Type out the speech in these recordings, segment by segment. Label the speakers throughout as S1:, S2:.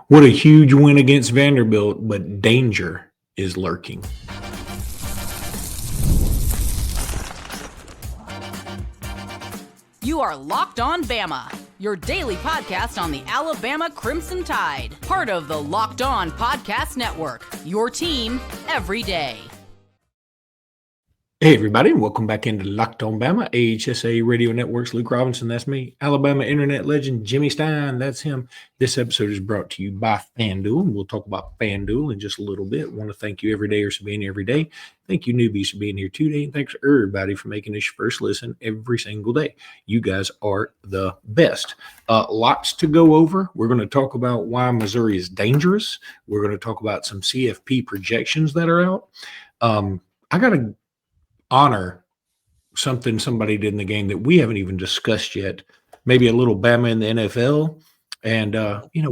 S1: What a huge win against Vanderbilt, but danger is lurking.
S2: You are Locked On Bama, your daily podcast on the Alabama Crimson Tide. Part of the Locked On Podcast Network, your team every day.
S1: Hey, everybody, and welcome back into Locked On Bama, AHSA Radio Network's Luke Robinson, that's me. Alabama internet legend Jimmy Stein, that's him. This episode is brought to you by FanDuel, and we'll talk about FanDuel in just a little bit. I want to thank you everydayers for being here every day. Thank you newbies for being here today, and thanks to everybody for making this your first listen every single day. You guys are the best. Lots to go over. We're going to talk about why Missouri is dangerous. We're going to talk about some CFP projections that are out. I got to honor something somebody did in the game that we haven't even discussed yet. Maybe a little Bama in the NFL. And,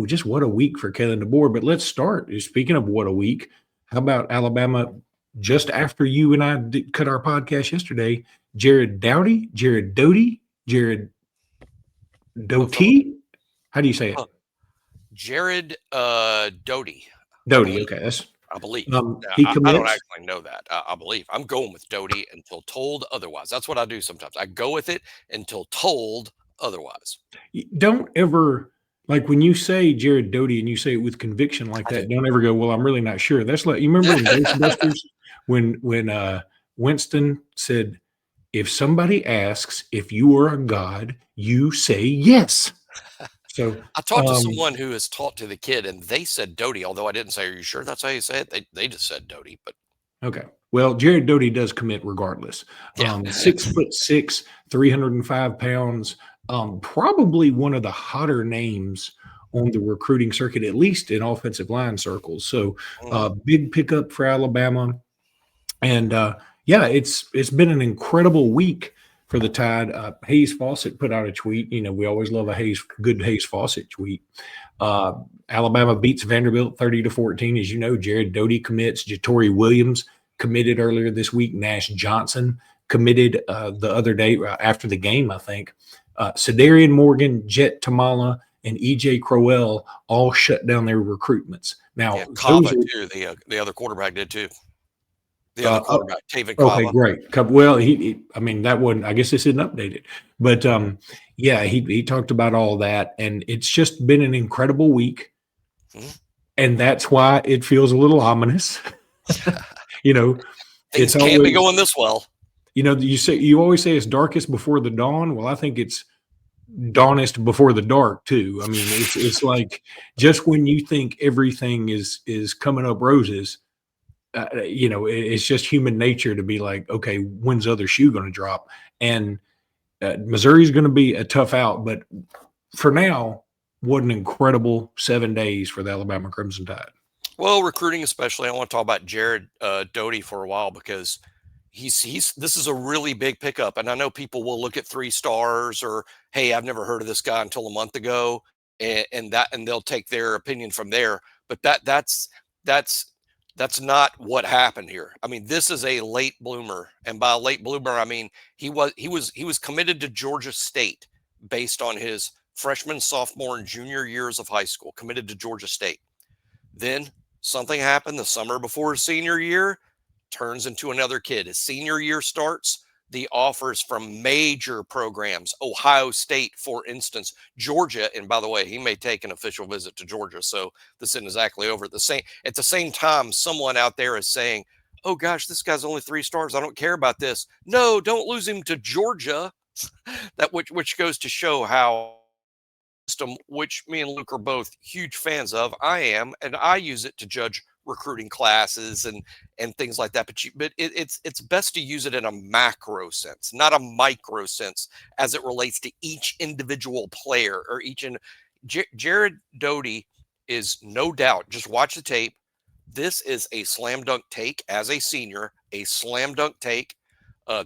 S1: just what a week for Kalen DeBoer. But let's start. Speaking of what a week, how about Alabama just after you and I cut our podcast yesterday? Jared Dodie? How do you say it?
S3: Jared Dodie.
S1: Dodie, okay. That's
S3: I believe.
S1: he commits.
S3: I don't actually know that. I believe. I'm going with Dodie until told otherwise. That's what I do sometimes. I go with it until told otherwise.
S1: Don't ever, like when you say Jared Dodie and you say it with conviction like that, don't ever go, well, I'm really not sure. That's like, you remember in Ghostbusters when Winston said, if somebody asks if you are a god, you say yes. So
S3: I talked to someone who has taught to the kid, and they said Dodie, although I didn't say, are you sure that's how you say it? They just said Dodie. But
S1: okay. Well, Jared Dodie does commit regardless.
S3: Yeah.
S1: 6'6", 305 pounds, probably one of the hotter names on the recruiting circuit, at least in offensive line circles. So big pickup for Alabama. And it's been an incredible week for the Tide. Hayes Fawcett put out a tweet. We always love a good Hayes Fawcett tweet. Alabama beats Vanderbilt 30-14. As you know, Jared Dodie commits. Jatori Williams committed earlier this week. Nash Johnson committed the other day after the game, I think. Sadarian Morgan, Jet Tamala, and E.J. Crowell all shut down their recruitments. Now,
S3: Kava, too. The other quarterback did, too. The other quarterback, Taven Kava.
S1: Okay, great. Well, that wasn't, I guess this isn't updated. But, he talked about all that, and it's just been an incredible week. Mm-hmm. And that's why it feels a little ominous.
S3: Things can't be going this well.
S1: You always say it's darkest before the dawn. Well, I think it's dawnest before the dark, too. I mean, it's like just when you think everything is coming up roses, it's just human nature to be like, okay, when's the other shoe going to drop? And Missouri's going to be a tough out. But for now, what an incredible 7 days for the Alabama Crimson Tide.
S3: Well, recruiting especially. I want to talk about Jared Dodie for a while because this is a really big pickup. And I know people will look at 3 stars or, hey, I've never heard of this guy until a month ago, and they'll take their opinion from there. But that's not what happened here. I mean, this is a late bloomer, and by a late bloomer, I mean he was committed to Georgia State based on his freshman, sophomore, and junior years of high school. Committed to Georgia State. Then something happened the summer before his senior year. Turns into another kid. His senior year starts. The offers from major programs, Ohio State, for instance, Georgia, and by the way, he may take an official visit to Georgia, so this isn't exactly over. At the same time, someone out there is saying, oh gosh, this guy's only 3 stars. I don't care about this. No, don't lose him to Georgia. which goes to show how system, which me and Luke are both huge fans of. I am, and I use it to judge recruiting classes and things like that. But it's best to use it in a macro sense, not a micro sense, as it relates to each individual player or Jared Dodie is no doubt. Just watch the tape. This is a slam dunk take as a senior, a slam dunk take.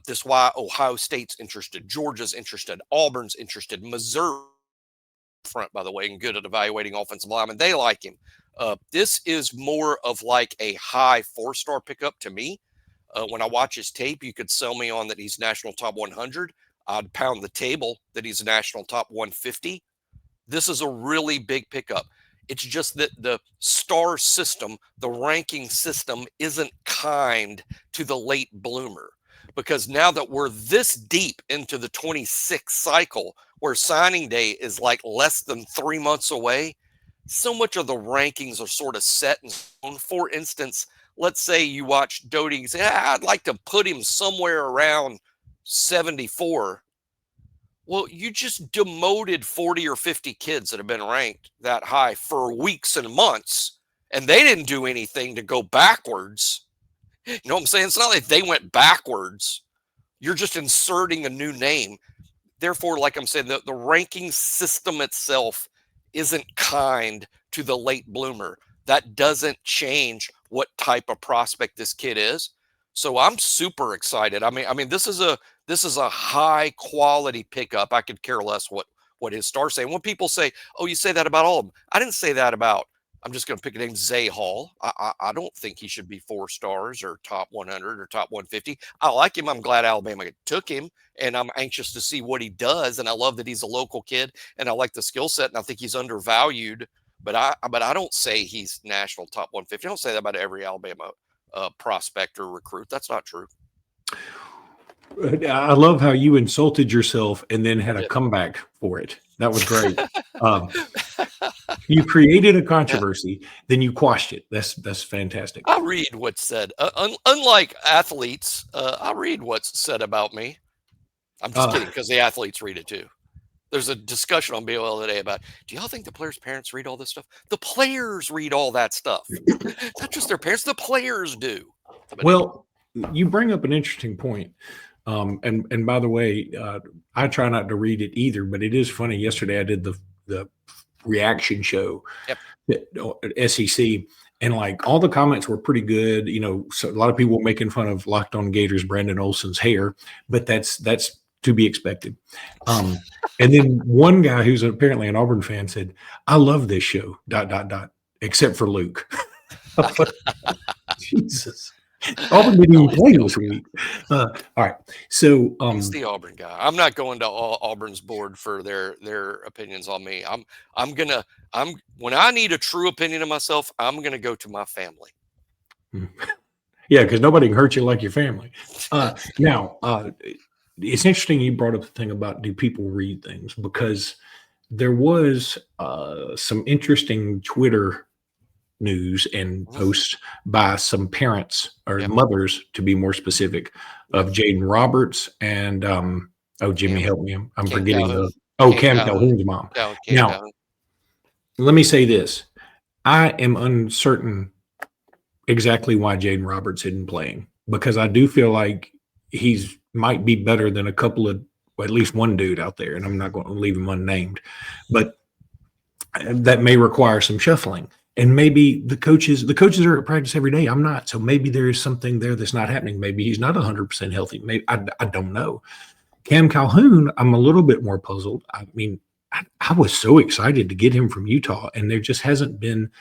S3: This is why Ohio State's interested, Georgia's interested, Auburn's interested, Missouri front, by the way, and good at evaluating offensive linemen. They like him. This is more of like a high 4-star pickup to me. When I watch his tape, you could sell me on that he's national top 100. I'd pound the table that he's a national top 150. This is a really big pickup. It's just that the star system, the ranking system, isn't kind to the late bloomer. Because now that we're this deep into the 26th cycle, where signing day is like less than 3 months away, so much of the rankings are sort of set in stone. For instance, let's say you watch Dodie and say, I'd like to put him somewhere around 74. Well, you just demoted 40 or 50 kids that have been ranked that high for weeks and months, and they didn't do anything to go backwards. You know what I'm saying? It's not like they went backwards. You're just inserting a new name. Therefore, like I'm saying, the ranking system itself isn't kind to the late bloomer. That doesn't change what type of prospect this kid is. So I'm super excited. I mean, this is a high quality pickup. I could care less what his stars say. And when people say, "Oh, you say that about all of them," I didn't say that about. I'm just going to pick a name, Zay Hall. I don't think he should be 4 stars or top 100 or top 150. I like him. I'm glad Alabama took him, and I'm anxious to see what he does. And I love that he's a local kid, and I like the skill set, and I think he's undervalued. But I don't say he's national top 150. I don't say that about every Alabama prospect or recruit. That's not true.
S1: I love how you insulted yourself and then had a comeback for it. That was great. You created a controversy, then you quashed it. That's fantastic.
S3: I read what's said. Unlike athletes, I read what's said about me. I'm just kidding, because the athletes read it too. There's a discussion on BOL today about, do y'all think the players' parents read all this stuff? The players read all that stuff. Not just their parents, the players do. But
S1: well, you bring up an interesting point. And by the way, I try not to read it either, but it is funny. Yesterday I did the reaction show at SEC, and like all the comments were pretty good. You know, so a lot of people making fun of Locked On Gators Brandon Olson's hair, but that's to be expected. And then one guy who's apparently an Auburn fan said, "I love this show, ... except for Luke." Jesus. Auburn didn't even play this week. All right. So
S3: he's the Auburn guy. I'm not going to Auburn's board for their opinions on me. When I need a true opinion of myself, I'm gonna go to my family.
S1: Yeah, because nobody can hurt you like your family. Now, it's interesting you brought up the thing about, do people read things? Because there was some interesting Twitter news and posts by some parents or mothers, to be more specific, of Jaden Roberts and Jimmy, help me, I'm forgetting Cam Calhoun's mom. Now, let me say this: I am uncertain exactly why Jaden Roberts isn't playing, because I do feel like he's might be better than a couple of, well, at least one dude out there, and I'm not going to leave him unnamed, but that may require some shuffling. And maybe the coaches are at practice every day. I'm not. So maybe there is something there that's not happening. Maybe he's not 100% healthy. Maybe I don't know. Cam Calhoun, I'm a little bit more puzzled. I mean, I was so excited to get him from Utah, and there just hasn't been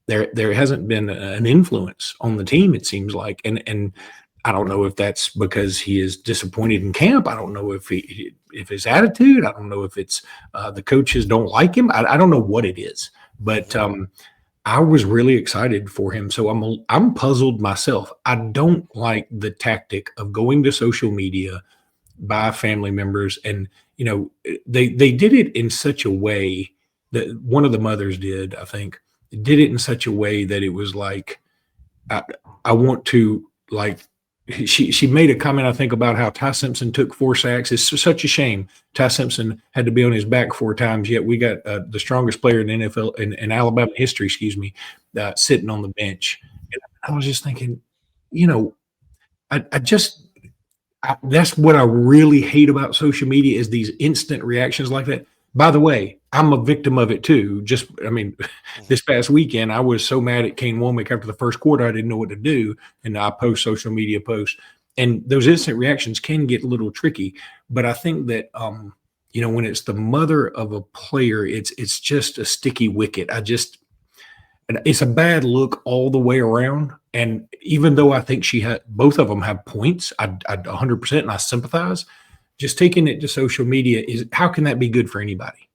S1: there hasn't been an influence on the team, it seems like. And I don't know if that's because he is disappointed in camp. I don't know if his attitude. I don't know if it's the coaches don't like him. I don't know what it is. But I was really excited for him. So I'm puzzled myself. I don't like the tactic of going to social media by family members. And, you know, they did it in such a way that one of the mothers did, I think, did it in such a way that it was like, I want to, like, she made a comment, I think, about how Ty Simpson took 4 sacks. It's such a shame. Ty Simpson had to be on his back 4 times, yet we got the strongest player in the NFL in Alabama history, sitting on the bench. And I was just thinking, you know, that's what I really hate about social media, is these instant reactions like that. By the way, I'm a victim of it too. This past weekend, I was so mad at Kane Womack after the first quarter, I didn't know what to do. And I post social media posts, and those instant reactions can get a little tricky. But I think that, you know, when it's the mother of a player, it's just a sticky wicket. It's a bad look all the way around. And even though I think both of them have points, I 100%, and I sympathize. Just taking it to social media how can that be good for anybody?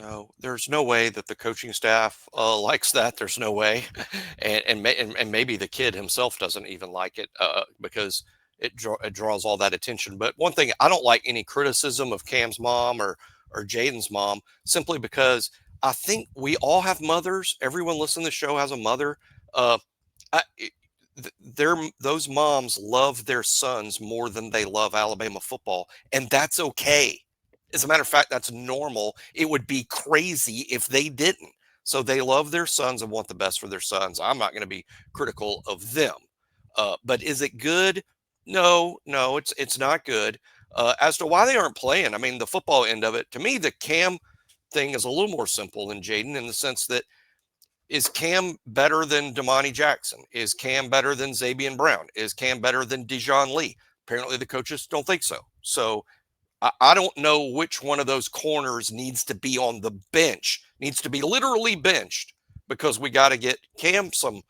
S3: No, there's no way that the coaching staff likes that. There's no way, and maybe the kid himself doesn't even like it because it draws all that attention. But one thing, I don't like any criticism of Cam's mom or Jaden's mom, simply because I think we all have mothers. Everyone listening to the show has a mother. Uh, those moms love their sons more than they love Alabama football, and that's okay. As a matter of fact, that's normal. It would be crazy if they didn't. So they love their sons and want the best for their sons. I'm not going to be critical of them. But is it good? No, it's not good. As to why they aren't playing, I mean, the football end of it, to me, the Cam thing is a little more simple than Jaden, in the sense that, is Cam better than Damani Jackson? Is Cam better than Zabian Brown? Is Cam better than Dijon Lee? Apparently the coaches don't think so. So I don't know which one of those corners needs to be on the bench, needs to be literally benched, because we got to get Cam some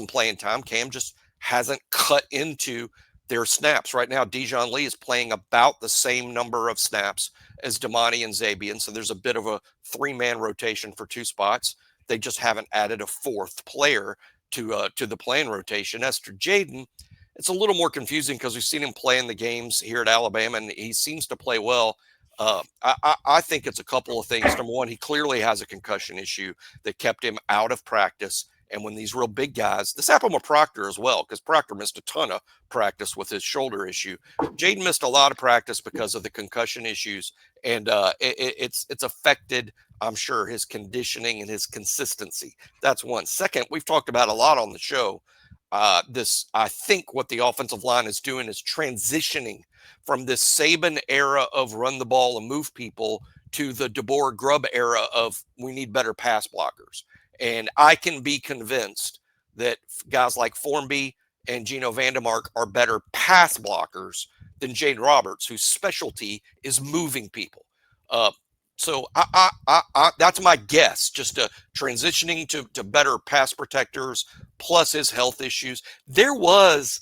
S3: playing time. Cam just hasn't cut into their snaps. Right now, Dijon Lee is playing about the same number of snaps as Damani and Zabian. So there's a bit of a 3-man rotation for 2 spots. They just haven't added a 4th player to the playing rotation. As for Jaden, it's a little more confusing because we've seen him play in the games here at Alabama, and he seems to play well. I think it's a couple of things. Number one, he clearly has a concussion issue that kept him out of practice. And when these real big guys, this happened with Proctor as well, because Proctor missed a ton of practice with his shoulder issue. Jaden missed a lot of practice because of the concussion issues, and it's affected, I'm sure, his conditioning and his consistency. That's one. Second, we've talked about a lot on the show. I think what the offensive line is doing is transitioning from this Saban era of run the ball and move people to the DeBoer Grubb era of we need better pass blockers. And I can be convinced that guys like Formby and Gino Vandermark are better pass blockers than Jaden Roberts, whose specialty is moving people. So that's my guess, just transitioning to better pass protectors, plus his health issues. There was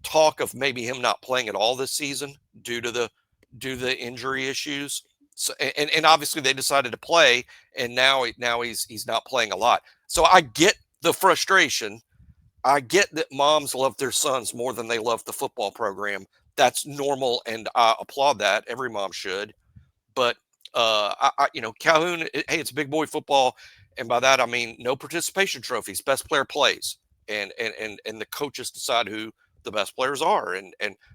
S3: talk of maybe him not playing at all this season due to the injury issues. So, and obviously they decided to play, and now he's not playing a lot. So I get the frustration. I get that moms love their sons more than they love the football program. That's normal, and I applaud that. Every mom should. But Calhoun, hey, it's big boy football, and by that I mean no participation trophies. Best player plays, and the coaches decide who the best players are. And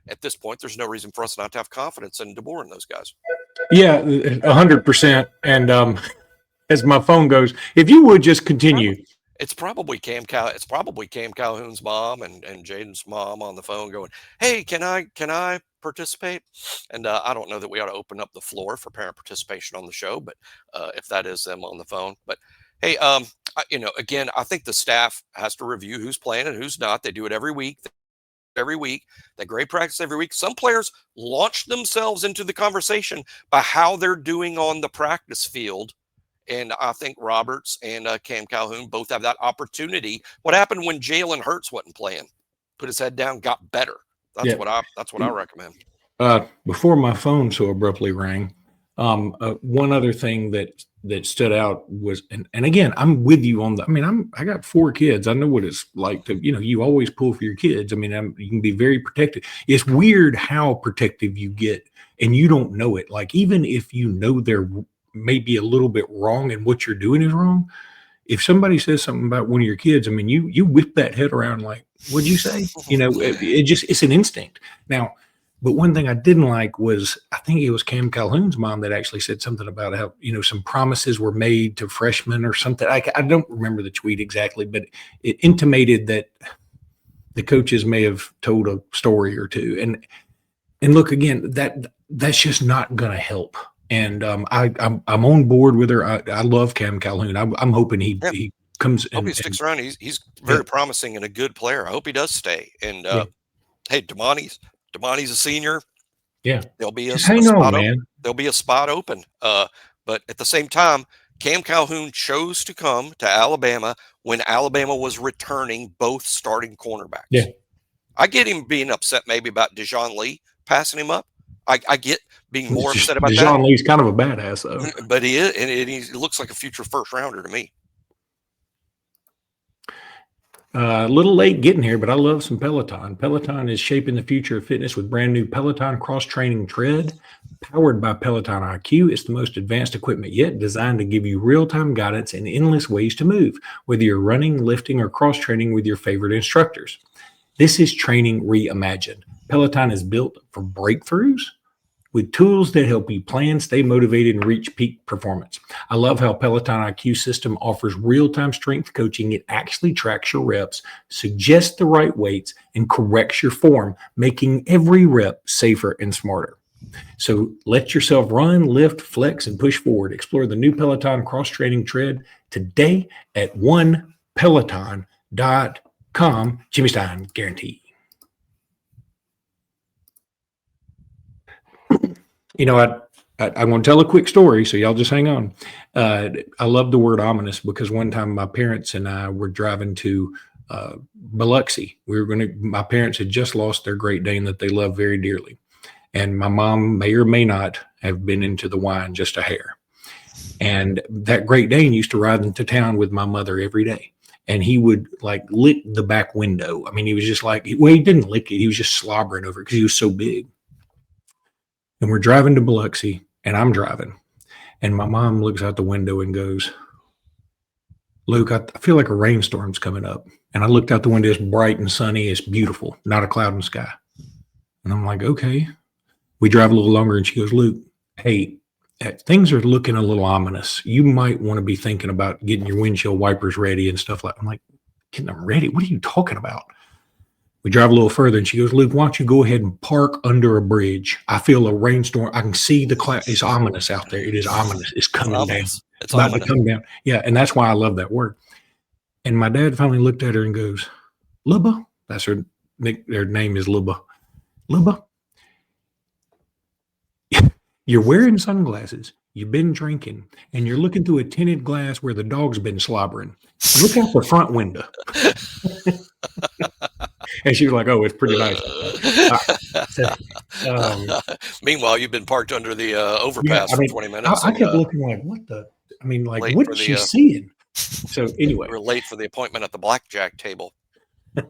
S3: at this point, there's no reason for us not to have confidence in DeBoer and those guys.
S1: Yeah, 100%. And as my phone goes, if you would just continue.
S3: It's probably Cam Calhoun's mom and Jaden's mom on the phone going, "Hey, can I participate?" And I don't know that we ought to open up the floor for parent participation on the show, but if that is them on the phone. But hey, again, I think the staff has to review who's playing and who's not. They do it every week. They grade practice every week. Some players launch themselves into the conversation by how they're doing on the practice field. And I think Roberts and Cam Calhoun both have that opportunity. What happened when Jalen Hurts wasn't playing? Put his head down, got better. That's what I recommend.
S1: Before my phone so abruptly rang, one other thing that stood out was, and again, I'm with you on I got 4 kids. I know what it's like to, you always pull for your kids. You can be very protective. It's weird how protective you get and you don't know it. Like, even if you know they're maybe a little bit wrong and what you're doing is wrong, if somebody says something about one of your kids, you whip that head around like, what'd you say? It's an instinct. Now, but one thing I didn't like was, I think it was Cam Calhoun's mom that actually said something about how, some promises were made to freshmen or something. I don't remember the tweet exactly, but it intimated that the coaches may have told a story or two. And look, again, that's just not going to help. And I'm on board with her. I love Cam Calhoun. I'm hoping he comes.
S3: I hope he sticks around. He's very promising and a good player. I hope he does stay. And hey, Damani's a senior.
S1: Yeah,
S3: there'll be a spot open. There'll be a spot open. But at the same time, Cam Calhoun chose to come to Alabama when Alabama was returning both starting cornerbacks.
S1: Yeah,
S3: I get him being upset maybe about Dijon Lee passing him up. I get being more upset about that.
S1: John Lee's kind of a badass, though.
S3: But he is, and he looks like a future first rounder to me.
S1: A little late getting here, but I love some Peloton. Peloton is shaping the future of fitness with brand new Peloton cross-training tread. Powered by Peloton IQ, it's the most advanced equipment yet, designed to give you real-time guidance and endless ways to move, whether you're running, lifting, or cross-training with your favorite instructors. This is training reimagined. Peloton is built for breakthroughs with tools that help you plan, stay motivated, and reach peak performance. I love how Peloton IQ system offers real-time strength coaching. It actually tracks your reps, suggests the right weights, and corrects your form, making every rep safer and smarter. So let yourself run, lift, flex, and push forward. Explore the new Peloton cross-training tread today at onepeloton.com. Jimmy Stein, guaranteed. You know, I'm going to tell a quick story, so y'all just hang on. I love the word ominous because one time my parents and I were driving to Biloxi. My parents had just lost their Great Dane that they love very dearly. And my mom may or may not have been into the wine just a hair. And that Great Dane used to ride into town with my mother every day. And he would like lick the back window. I mean, he was just like, well, he didn't lick it. He was just slobbering over it because he was so big. And we're driving to Biloxi, and I'm driving. And my mom looks out the window and goes, Luke, I feel like a rainstorm's coming up. And I looked out the window. It's bright and sunny. It's beautiful. Not a cloud in the sky. And I'm like, okay. We drive a little longer, and she goes, Luke, hey, things are looking a little ominous. You might want to be thinking about getting your windshield wipers ready and stuff like that. I'm like, getting them ready? What are you talking about? We drive a little further, and she goes, Luke, why don't you go ahead and park under a bridge? I feel a rainstorm. I can see the cloud. It's ominous out there. It is ominous. It's coming down. It's about to come down. Yeah, and that's why I love that word. And my dad finally looked at her and goes, Lubba, that's her name is Lubba. Lubba, you're wearing sunglasses. You've been drinking, and you're looking through a tinted glass where the dog's been slobbering. Look out the front window. And she was like, oh, it's pretty nice.
S3: Meanwhile, you've been parked under the overpass for 20 minutes.
S1: I kept looking like, what is she seeing? So anyway.
S3: We're late for the appointment at the blackjack table.
S1: All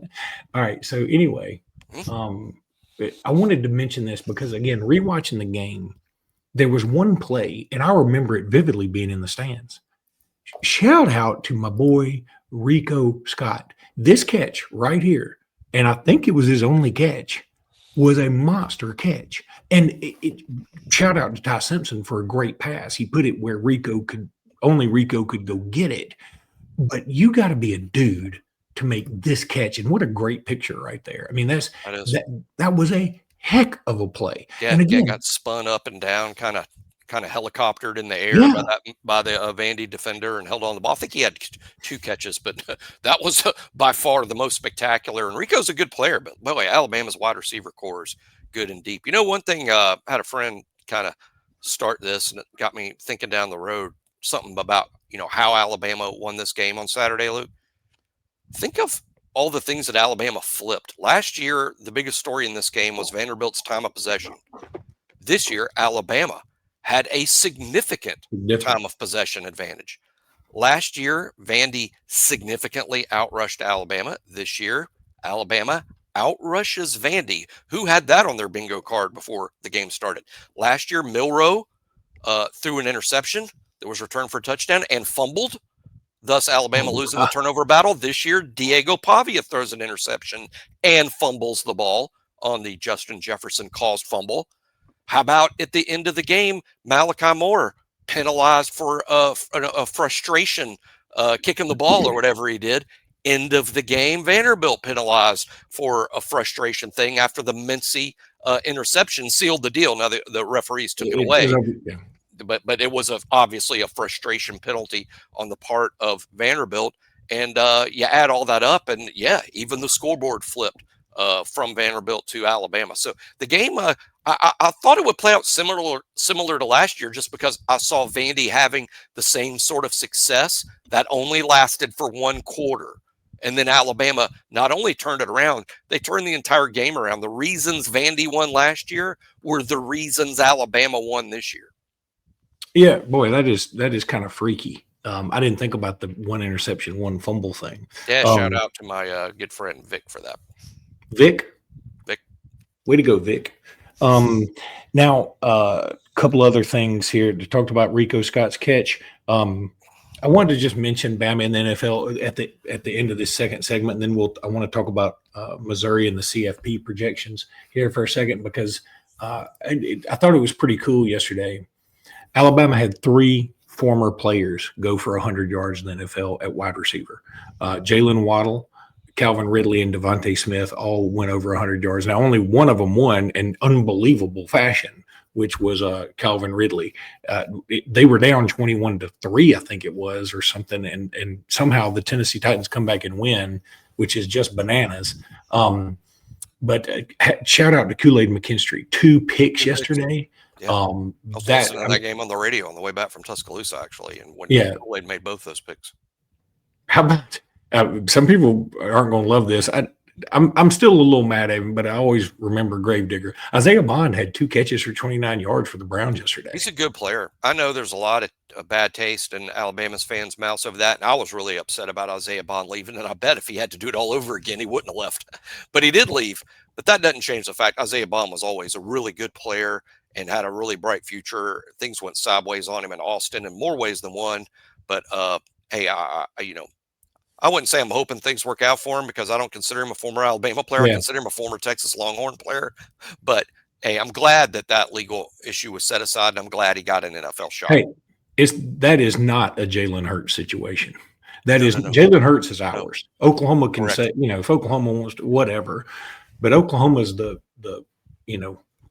S1: right. So anyway, I wanted to mention this because, again, rewatching the game, there was one play, and I remember it vividly being in the stands. Shout out to my boy, Rico Scott. This catch right here, and I think it was his only catch, was a monster catch. And shout out to Ty Simpson for a great pass. He put it where only Rico could go get it. But you got to be a dude to make this catch. And what a great picture right there. I mean, that was a heck of a play.
S3: Yeah, and again, got spun up and down, kind of helicoptered in the air by the Vandy defender and held on the ball. I think he had 2 catches, but that was by far the most spectacular. And Rico's a good player, but by the way, Alabama's wide receiver core is good and deep. You know, one thing, I had a friend kind of start this, and it got me thinking down the road, something about, how Alabama won this game on Saturday, Luke. Think of all the things that Alabama flipped. Last year, the biggest story in this game was Vanderbilt's time of possession. This year, Alabama had a significant time of possession advantage. Last year, Vandy significantly outrushed Alabama. This year, Alabama outrushes Vandy. Who had that on their bingo card before the game started? Last year, Milroe threw an interception that was returned for a touchdown and fumbled, thus Alabama losing the turnover battle. This year, Diego Pavia throws an interception and fumbles the ball on the Justin Jefferson caused fumble. How about at the end of the game, Malachi Moore penalized for a frustration, kicking the ball or whatever he did. End of the game, Vanderbilt penalized for a frustration thing after the Mincy interception sealed the deal. Now the referees took it away, but it was obviously a frustration penalty on the part of Vanderbilt. And you add all that up, and even the scoreboard flipped from Vanderbilt to Alabama. So the game, I thought it would play out similar to last year, just because I saw Vandy having the same sort of success that only lasted for one quarter. And then Alabama not only turned it around, they turned the entire game around. The reasons Vandy won last year were the reasons Alabama won this year.
S1: Yeah, boy, that is kind of freaky. I didn't think about the one interception, one fumble thing.
S3: Yeah, shout out to my good friend Vic for that.
S1: Vic, way to go, Vic. Now, a couple other things here. To talk about Rico Scott's catch. I wanted to just mention Bama and the NFL at the end of this second segment, and then I want to talk about Missouri and the CFP projections here for a second, because I thought it was pretty cool yesterday. Alabama had 3 former players go for 100 yards in the NFL at wide receiver. Jalen Waddle, Calvin Ridley, and Devontae Smith all went over 100 yards. Now, only one of them won in unbelievable fashion, which was Calvin Ridley. They were down 21-3, I think it was, or something, and somehow the Tennessee Titans come back and win, which is just bananas. But shout out to Kool-Aid McKinstry. 2 picks yesterday.
S3: Yeah. I was listening to that game on the radio on the way back from Tuscaloosa, actually, and when Kool-Aid made both those picks.
S1: How about some people aren't going to love this. I'm still a little mad at him, but I always remember Gravedigger. Isaiah Bond had 2 catches for 29 yards for the Browns yesterday.
S3: He's a good player. I know there's a lot of bad taste in Alabama's fans' mouths over that, and I was really upset about Isaiah Bond leaving, and I bet if he had to do it all over again, he wouldn't have left. But he did leave. But that doesn't change the fact Isaiah Bond was always a really good player and had a really bright future. Things went sideways on him in Austin in more ways than one. But, hey, I wouldn't say I'm hoping things work out for him, because I don't consider him a former Alabama player. I consider him a former Texas Longhorn player. But, hey, I'm glad that legal issue was set aside, and I'm glad he got an NFL shot.
S1: Hey, that is not a Jalen Hurts situation. Jalen Hurts is ours. No. Oklahoma can say, if Oklahoma wants to, whatever. But Oklahoma's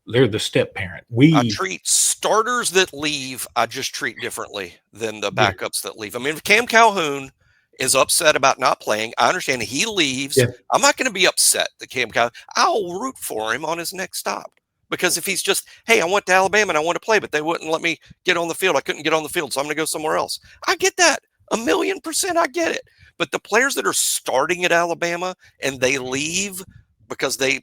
S1: they're the step parent. I
S3: treat starters that leave, I just treat differently than the backups that leave. I mean, if Cam Calhoun is upset about not playing, I understand he leaves. Yeah. I'm not going to be upset that Cam Calhoun. I'll root for him on his next stop. Because if he's just, hey, I went to Alabama and I want to play, but they wouldn't let me get on the field. I couldn't get on the field, so I'm going to go somewhere else. I get that. 1,000,000%, I get it. But the players that are starting at Alabama and they leave because they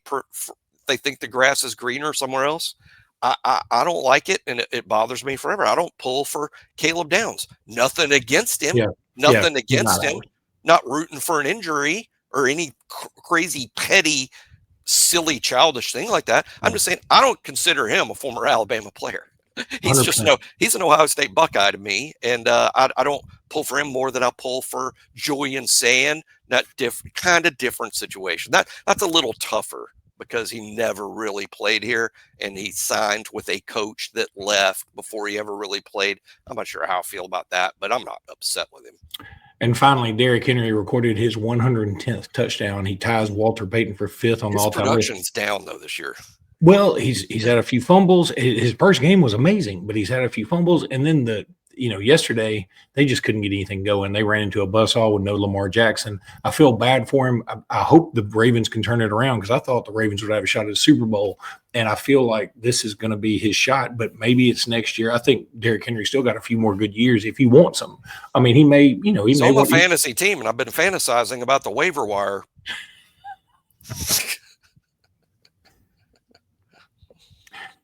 S3: think the grass is greener somewhere else, I don't like it, and it bothers me forever. I don't pull for Caleb Downs. Nothing against him. Yeah. Nothing against him. Not rooting for an injury or any crazy, petty, silly, childish thing like that. I'm just saying I don't consider him a former Alabama player. He's 100%. Just he's an Ohio State Buckeye to me, and I don't pull for him more than I pull for Julian Sand. Kind of different situation. That's a little tougher, because he never really played here, and he signed with a coach that left before he ever really played. I'm not sure how I feel about that, but I'm not upset with him.
S1: And finally, Derrick Henry recorded his 110th touchdown. He ties Walter Payton for 5th on the all-time list.
S3: His production's down, though, this year.
S1: Well, he's had a few fumbles. His first game was amazing, but he's had a few fumbles. And then yesterday they just couldn't get anything going. They ran into a buzzsaw with no Lamar Jackson. I feel bad for him. I hope the Ravens can turn it around, because I thought the Ravens would have a shot at the Super Bowl, and I feel like this is going to be his shot. But maybe it's next year. I think Derrick Henry still got a few more good years if he wants them. I mean, he may. He's
S3: on a fantasy team, and I've been fantasizing about the waiver wire.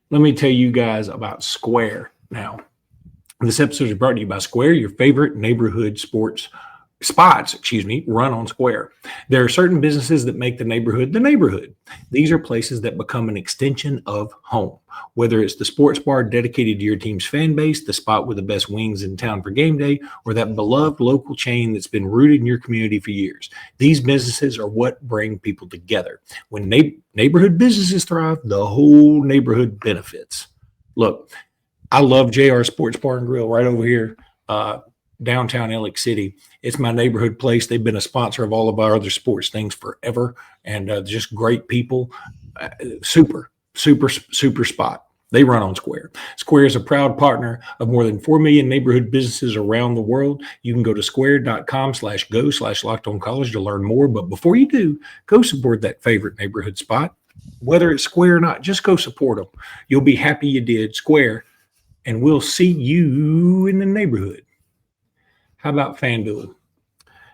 S1: Let me tell you guys about Square now. This episode is brought to you by Square, your favorite neighborhood spots, run on Square. There are certain businesses that make the neighborhood. These are places that become an extension of home. Whether it's the sports bar dedicated to your team's fan base, the spot with the best wings in town for game day, or that beloved local chain that's been rooted in your community for years. These businesses are what bring people together. When neighborhood businesses thrive, the whole neighborhood benefits. Look, I love JR Sports Bar and Grill right over here, downtown Ellick City. It's my neighborhood place. They've been a sponsor of all of our other sports things forever, and just great people. Super spot. They run on Square. Square is a proud partner of more than 4 million neighborhood businesses around the world. You can go to square.com/go/LockedOnCollege to learn more. But before you do, go support that favorite neighborhood spot. Whether it's Square or not, just go support them. You'll be happy you did. Square. And we'll see you in the neighborhood. How about FanDuel?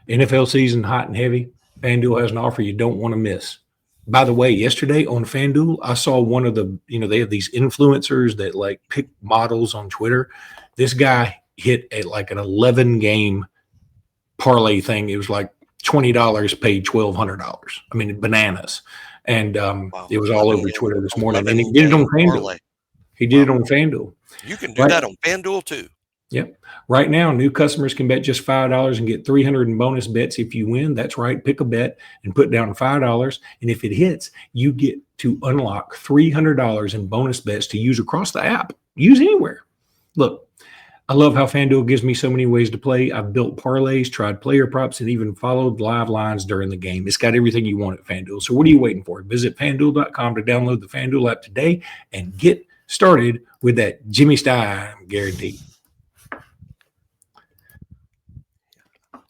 S1: NFL season hot and heavy. FanDuel has an offer you don't want to miss. By the way, yesterday on FanDuel, I saw one of the, they have these influencers that like pick models on Twitter. This guy hit like an 11-game parlay thing. It was like $20 paid $1,200. I mean, bananas. And
S3: Wow.
S1: it was all over Twitter this morning. And he
S3: 11
S1: did it on
S3: game
S1: FanDuel.
S3: parlay.
S1: He did it on FanDuel.
S3: You can do that on FanDuel too.
S1: Yep. Right now, new customers can bet just $5 and get 300 in bonus bets if you win. That's right. Pick a bet and put down $5. And if it hits, you get to unlock $300 in bonus bets to use across the app. Use anywhere. Look, I love how FanDuel gives me so many ways to play. I've built parlays, tried player props, and even followed live lines during the game. It's got everything you want at FanDuel. So what are you waiting for? Visit FanDuel.com to download the FanDuel app today and get started with that Jimmy Stein guarantee.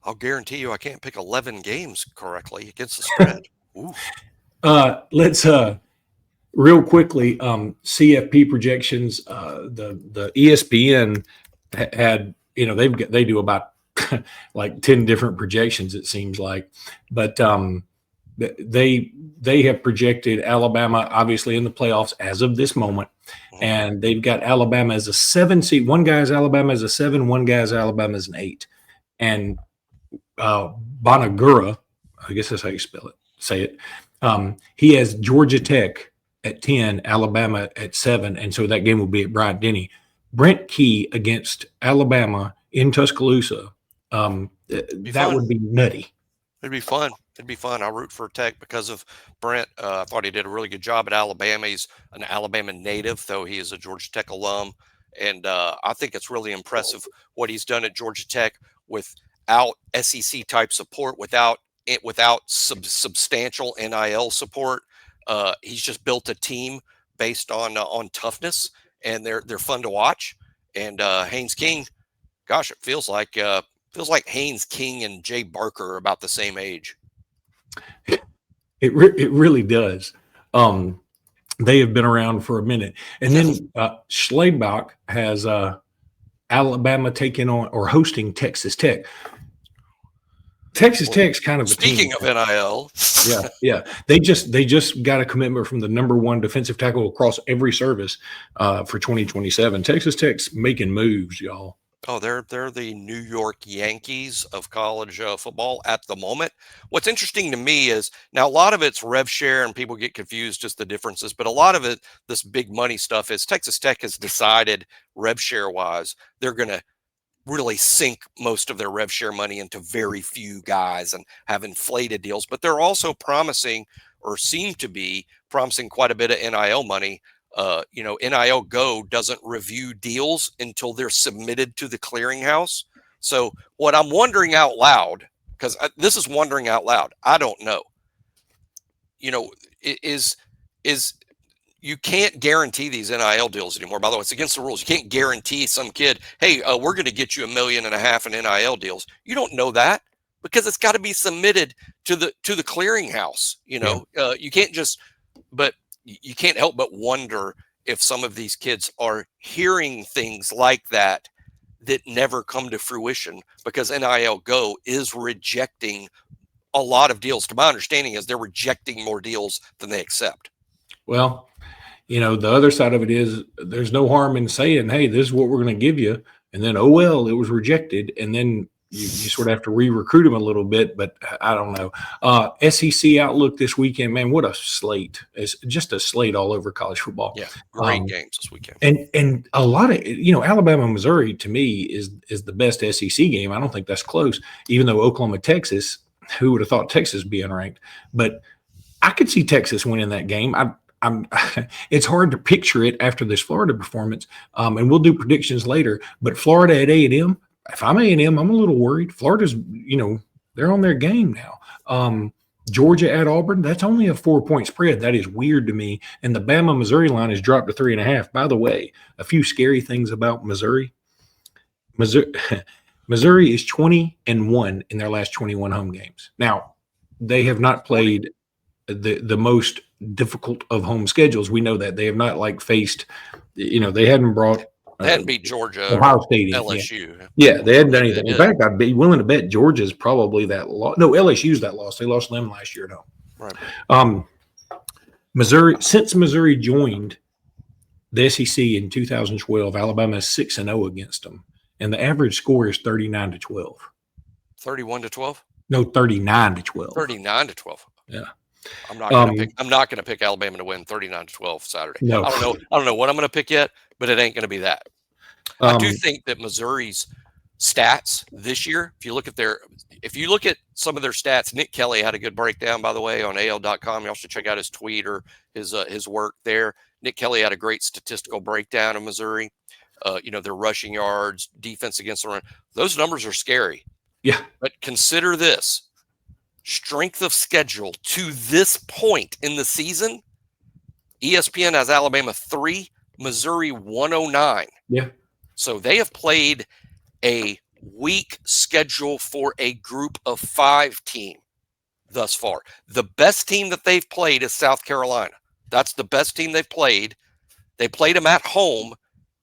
S3: I'll guarantee you I can't pick 11 games correctly against the spread. Ooh.
S1: Let's real quickly, CFP projections. The ESPN had, they do about like 10 different projections, it seems like, but they have projected Alabama obviously in the playoffs as of this moment, and they've got Alabama as a 7 seed. One guy's Alabama as a 7, one guy's Alabama as an 8, and Bonagura, I guess that's how you say it. He has Georgia Tech at 10, Alabama at 7, and so that game will be at Bryant-Denny. Brent Key against Alabama in Tuscaloosa. That would be nutty.
S3: It'd be fun. I'll root for Tech because of Brent. I thought he did a really good job at Alabama. He's an Alabama native, though he is a Georgia Tech alum. And I think it's really impressive what he's done at Georgia Tech without SEC type support, without substantial NIL support. He's just built a team based on toughness, and they're fun to watch. And Haynes King, gosh, it feels like Haynes King and Jay Barker are about the same age.
S1: It really does. They have been around for a minute. And then Schleibach has Alabama taking on or hosting Texas Tech. Texas Tech's kind of a
S3: speaking
S1: team.
S3: Of NIL.
S1: Yeah. They just got a commitment from the number one defensive tackle across every service for 2027. Texas Tech's making moves, y'all.
S3: Oh, they're the New York Yankees of college football at the moment. What's interesting to me is now a lot of it's rev share and people get confused just the differences, but a lot of it, this big money stuff, is Texas Tech has decided rev share wise, they're going to really sink most of their rev share money into very few guys and have inflated deals, but they're also promising or seem to be promising quite a bit of NIL money. NIL Go doesn't review deals until they're submitted to the clearinghouse. So what I'm wondering out loud, because this is wondering out loud, I don't know, is you can't guarantee these NIL deals anymore. By the way, it's against the rules. You can't guarantee some kid, hey, we're going to get you $1.5 million in NIL deals. You don't know that because it's got to be submitted to the clearinghouse. You can't just, but you can't help but wonder if some of these kids are hearing things like that never come to fruition because NIL Go is rejecting a lot of deals. To my understanding is they're rejecting more deals than they accept.
S1: Well, the other side of it is there's no harm in saying, hey, this is what we're going to give you. And then, oh, well, it was rejected. And then you sort of have to re-recruit them a little bit, but I don't know. SEC outlook this weekend, man, what a slate. It's just a slate all over college football.
S3: Yeah, great games this weekend.
S1: And a lot of, Alabama, Missouri, to me, is the best SEC game. I don't think that's close, even though Oklahoma, Texas, who would have thought Texas being ranked? But I could see Texas winning that game. It's hard to picture it after this Florida performance, and we'll do predictions later. But Florida at A&M, if I'm A&M, I'm a little worried. Florida's, they're on their game now. Georgia at Auburn, that's only a 4-point spread. That is weird to me. And the Bama Missouri line is dropped to 3.5. By the way, a few scary things about Missouri. Missouri is 20-1 in their last 21 home games. Now, they have not played the most difficult of home schedules. We know that they have not faced, they hadn't brought
S3: They hadn't beat Georgia or
S1: Ohio State.
S3: LSU.
S1: Yeah, they hadn't done anything.
S3: They
S1: In fact, I'd be willing to bet Georgia's probably that loss. No, LSU's that loss. They lost them last year. No.
S3: Right.
S1: Missouri, since Missouri joined the SEC in 2012, Alabama is 6-0 against them, and the average score is 39-12.
S3: 31-12.
S1: No, 39-12.
S3: 39-12.
S1: Yeah.
S3: I'm not going to pick Alabama to win 39-12 Saturday.
S1: No.
S3: I don't know what I'm going to pick yet, but it ain't going to be that. I do think that Missouri's stats this year, if you look at some of their stats, Nick Kelly had a good breakdown, by the way, on AL.com. You should check out his tweet or his work there. Nick Kelly had a great statistical breakdown of Missouri. Their rushing yards, defense against the run. Those numbers are scary.
S1: Yeah.
S3: But consider this. Strength of schedule to this point in the season, ESPN has Alabama 3, Missouri 109.
S1: Yeah.
S3: So they have played a weak schedule for a group of 5 team thus far. The best team that they've played is South Carolina. That's the best team they've played. They played them at home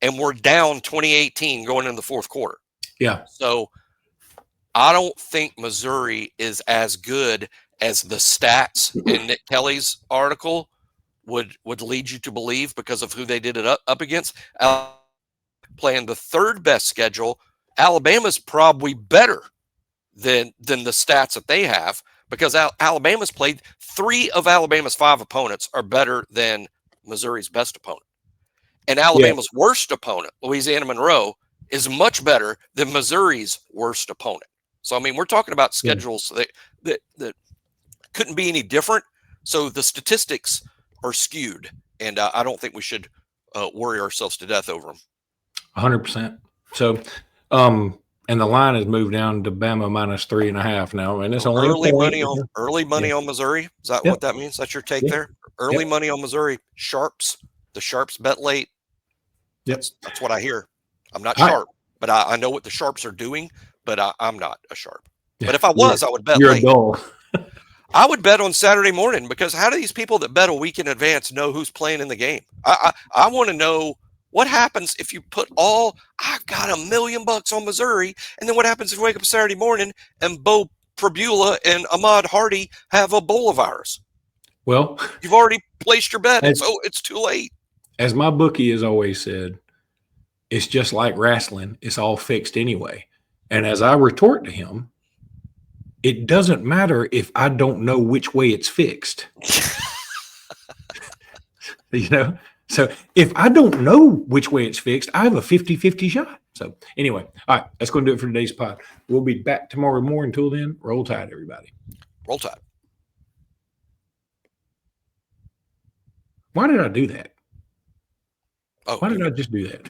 S3: and were down 2018 going into the fourth quarter.
S1: Yeah.
S3: So I don't think Missouri is as good as the stats in Nick Kelly's article would lead you to believe because of who they did it up against. Playing the third best schedule, Alabama's probably better than the stats that they have because Alabama's played 3 of Alabama's 5 opponents are better than Missouri's best opponent. And Alabama's worst opponent, Louisiana Monroe, is much better than Missouri's worst opponent. So, I mean, we're talking about schedules that couldn't be any different. So the statistics are skewed, and I don't think we should worry ourselves to death over them.
S1: 100%. So, and the line has moved down to Bama -3.5 now, and it's only
S3: early money on Missouri. Is that what that means? That's your take there? Early money on Missouri. The Sharps bet late.
S1: Yep.
S3: That's what I hear. I'm not sharp, but I know what the Sharps are doing. But I'm not a sharp. Yeah. But if I was, I would bet
S1: you're
S3: late.
S1: A dull.
S3: I would bet on Saturday morning because how do these people that bet a week in advance know who's playing in the game? I want to know what happens if you put I've got $1 million on Missouri, and then what happens if you wake up Saturday morning and Bo Prabula and Ahmad Hardy have Ebola virus?
S1: Well,
S3: you've already placed your bet, so it's too late.
S1: As my bookie has always said, it's just like wrestling. It's all fixed anyway. And as I retort to him, it doesn't matter if I don't know which way it's fixed. So if I don't know which way it's fixed, I have a 50-50 shot. So anyway, all right, that's going to do it for today's pod. We'll be back tomorrow morning. Until then, roll tide, everybody.
S3: Roll tide.
S1: Why did I do that?
S3: Oh,
S1: why did I just do that?